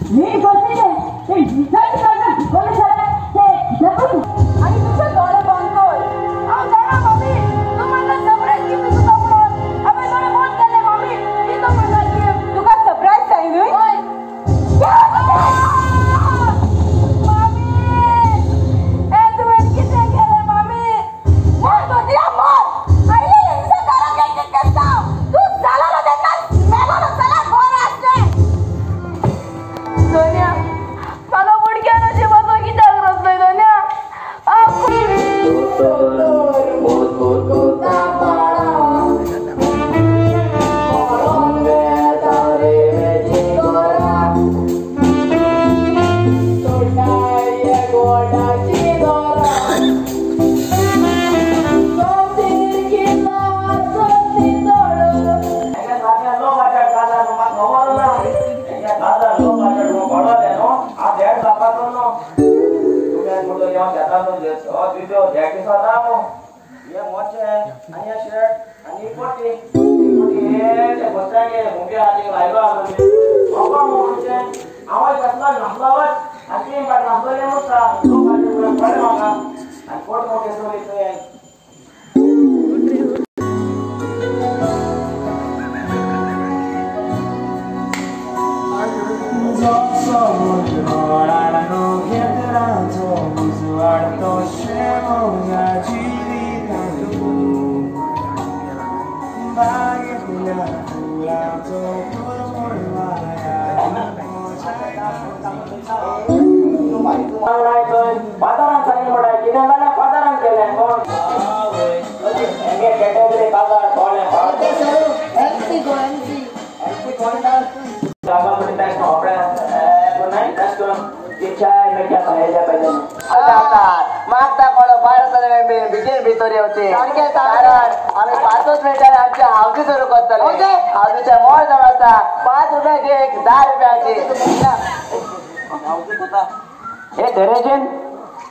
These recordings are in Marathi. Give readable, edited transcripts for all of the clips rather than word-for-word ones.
मी बोलते ते विचार करणार कोणी झालं ते जगू आणि तुझं डोळे बंद कर आओ जाना मम्मी तू मला सरप्राइज गिफ्ट तुझा म्हणून आम्ही थोडे बंद केले मम्मी मी तो म्हणला की तुका सरप्राइज सांगितलं होय मम्मी ए तू किती केले मम्मी मग तो दिया मत आईले हिंसा करा के करता तू झाला ना त्यांना मेला ना चला गोरा असते सोनिया मला बुडक्यानं जीवाचं किती आग्रह नाही सोनिया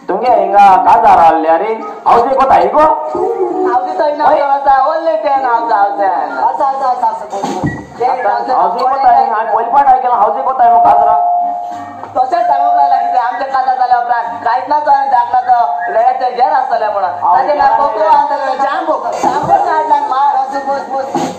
तुम्ही हिंगा काजार आले अरे हौजे कोता हिगो हौजे तो इना वासा ओल्ले टेन हौजा हौजा हौजे कोता हिंगा कोलपाट आहे केला हौजे कोता आहे काजरा तसे सांगला लागते आमच्या काजा झाल्या आपला काहीच ना तर दाखला तर लढ्याचे घेर असले म्हणून त्याचे ना कोको अंतर जाम काढला मार असं बस